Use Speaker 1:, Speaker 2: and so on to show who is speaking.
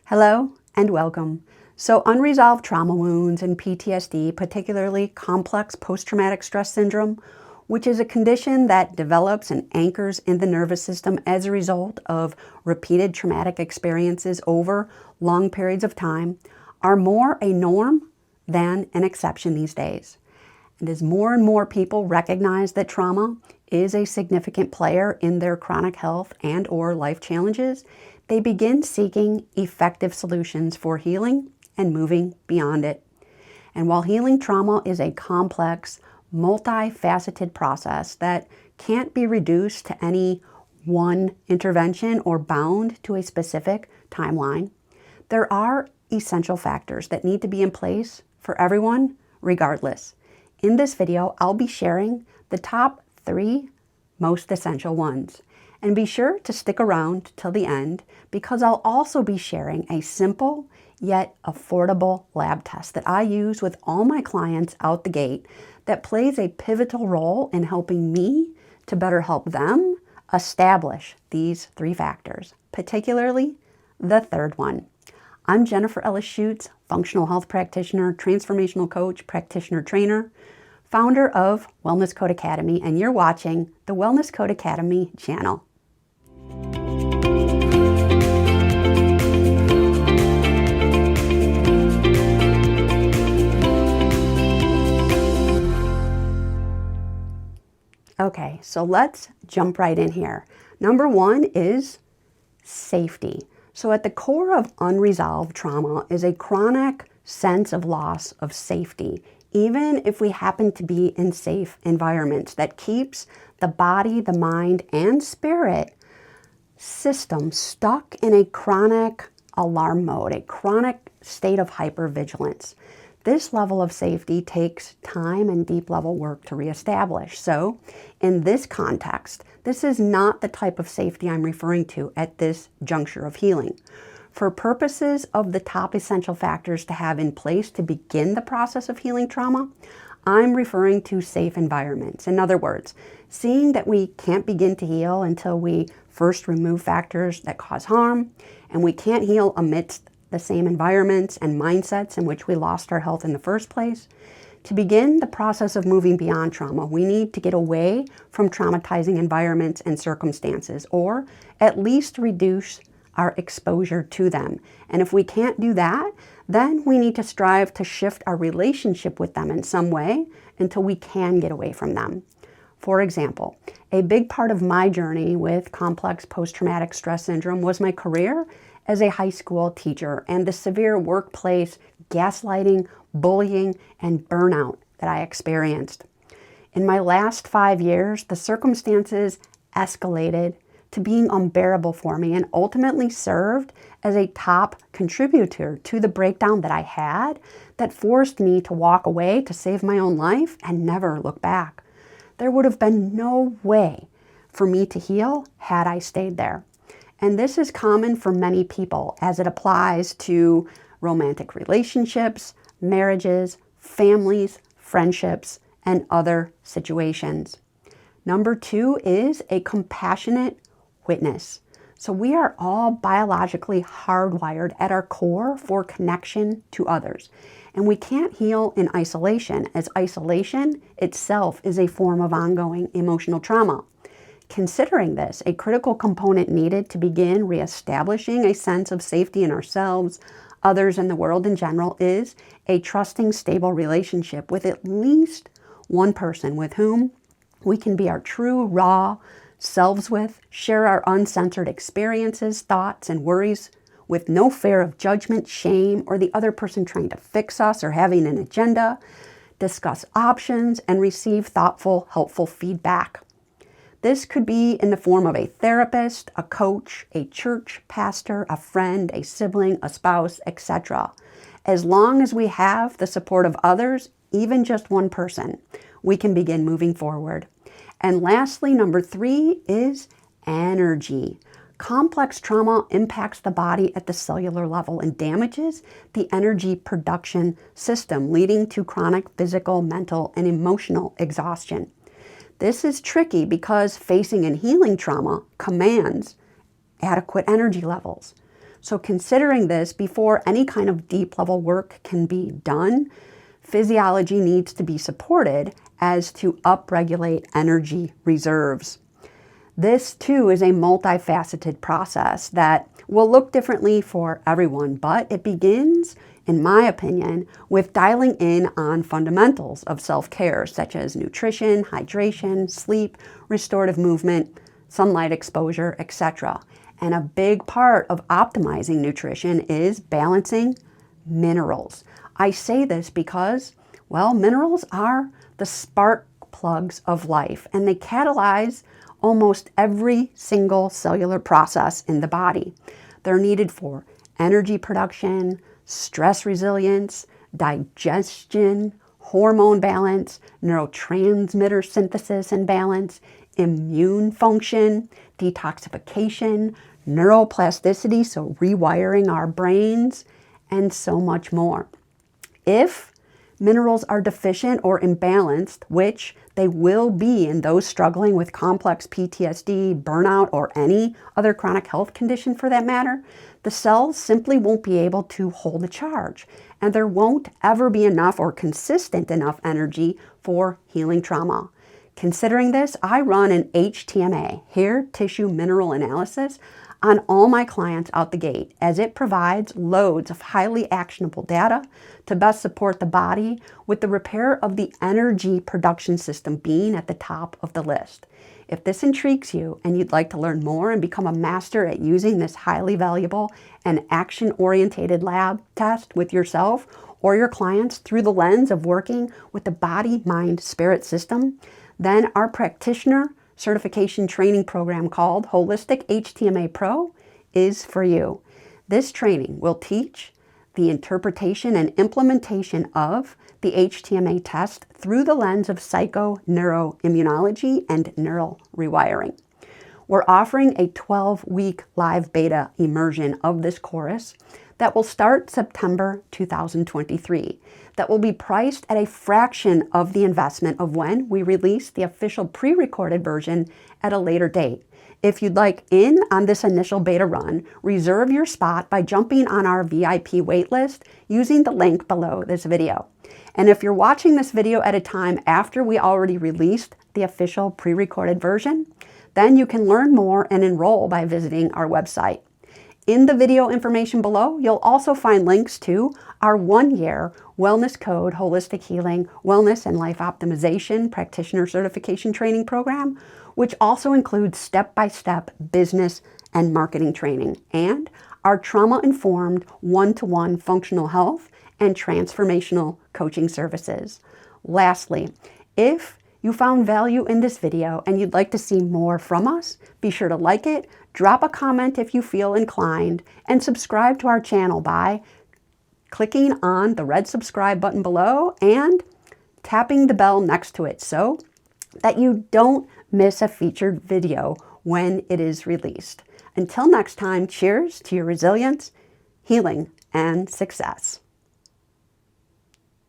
Speaker 1: Hello and welcome. So unresolved trauma wounds and PTSD, particularly complex post-traumatic stress syndrome, which is a condition that develops and anchors in the nervous system as a result of repeated traumatic experiences over long periods of time, are more a norm than an exception these days. And as more and more people recognize that trauma is a significant player in their chronic health and/or life challenges, they begin seeking effective solutions for healing and moving beyond it. And while healing trauma is a complex, multifaceted process that can't be reduced to any one intervention or bound to a specific timeline, there are essential factors that need to be in place for everyone, regardless. In this video, I'll be sharing the top 3 most essential ones. And be sure to stick around till the end because I'll also be sharing a simple yet affordable lab test that I use with all my clients out the gate that plays a pivotal role in helping me to better help them establish these 3 factors, particularly the third one. I'm Jennifer Ellis-Schutz, functional health practitioner, transformational coach, practitioner trainer, founder of Wellness Code Academy, and you're watching the Wellness Code Academy channel. Okay, so let's jump right in here. Number 1 is safety. So at the core of unresolved trauma is a chronic sense of loss of safety, even if we happen to be in safe environments, that keeps the body, the mind, and spirit system stuck in a chronic alarm mode, a chronic state of hypervigilance. This level of safety takes time and deep level work to reestablish. So in this context, this is not the type of safety I'm referring to at this juncture of healing. For purposes of the top essential factors to have in place to begin the process of healing trauma, I'm referring to safe environments. In other words, seeing that we can't begin to heal until we first remove factors that cause harm, and we can't heal amidst the same environments and mindsets in which we lost our health in the first place. To begin the process of moving beyond trauma, we need to get away from traumatizing environments and circumstances, or at least reduce our exposure to them. And if we can't do that, then we need to strive to shift our relationship with them in some way until we can get away from them. For example, a big part of my journey with complex post-traumatic stress syndrome was my career as a high school teacher and the severe workplace gaslighting, bullying, and burnout that I experienced. In my last 5 years, the circumstances escalated to being unbearable for me and ultimately served as a top contributor to the breakdown that I had that forced me to walk away to save my own life and never look back. There would have been no way for me to heal had I stayed there. And this is common for many people as it applies to romantic relationships, marriages, families, friendships, and other situations. Number 2 is a compassionate witness. So we are all biologically hardwired at our core for connection to others. And we can't heal in isolation, as isolation itself is a form of ongoing emotional trauma. Considering this, a critical component needed to begin reestablishing a sense of safety in ourselves, others, and the world in general is a trusting, stable relationship with at least one person with whom we can be our true, raw selves with, share our uncensored experiences, thoughts, and worries with no fear of judgment, shame, or the other person trying to fix us or having an agenda, discuss options, and receive thoughtful, helpful feedback. This could be in the form of a therapist, a coach, a church pastor, a friend, a sibling, a spouse, etc. As long as we have the support of others, even just one person, we can begin moving forward. And lastly, number 3 is energy. Complex trauma impacts the body at the cellular level and damages the energy production system, leading to chronic physical, mental, and emotional exhaustion. This is tricky because facing and healing trauma commands adequate energy levels. So considering this, before any kind of deep level work can be done, physiology needs to be supported as to upregulate energy reserves. This too is a multifaceted process that will look differently for everyone, but it begins, in my opinion, with dialing in on fundamentals of self-care, such as nutrition, hydration, sleep, restorative movement, sunlight exposure, etc. And a big part of optimizing nutrition is balancing minerals. I say this because, well, minerals are the spark plugs of life, and they catalyze almost every single cellular process in the body. They're needed for energy production, stress resilience, digestion, hormone balance, neurotransmitter synthesis and balance, immune function, detoxification, neuroplasticity, so rewiring our brains, and so much more. If minerals are deficient or imbalanced, which they will be in those struggling with complex PTSD, burnout, or any other chronic health condition for that matter, the cells simply won't be able to hold a charge, and there won't ever be enough or consistent enough energy for healing trauma. Considering this, I run an HTMA, hair tissue mineral analysis, on all my clients out the gate, as it provides loads of highly actionable data to best support the body, with the repair of the energy production system being at the top of the list. If this intrigues you and you'd like to learn more and become a master at using this highly valuable and action-oriented lab test with yourself or your clients through the lens of working with the body, mind, spirit system, then our practitioner certification training program called Holistic HTMA Pro is for you. This training will teach the interpretation and implementation of the HTMA test through the lens of psychoneuroimmunology and neural rewiring. We're offering a 12-week live beta immersion of this course that will start September 2023, that will be priced at a fraction of the investment of when we release the official pre-recorded version at a later date. If you'd like in on this initial beta run, reserve your spot by jumping on our VIP waitlist using the link below this video. And if you're watching this video at a time after we already released the official pre-recorded version, then you can learn more and enroll by visiting our website. In the video information below, you'll also find links to our 1-year Wellness Code Holistic Healing, Wellness and Life Optimization Practitioner Certification Training Program, which also includes step-by-step business and marketing training, and our trauma-informed one-to-one functional health and transformational coaching services. Lastly, if you found value in this video and you'd like to see more from us, be sure to like it, drop a comment if you feel inclined, and subscribe to our channel by clicking on the red subscribe button below and tapping the bell next to it so that you don't miss a featured video when it is released. Until next time, cheers to your resilience, healing, and success.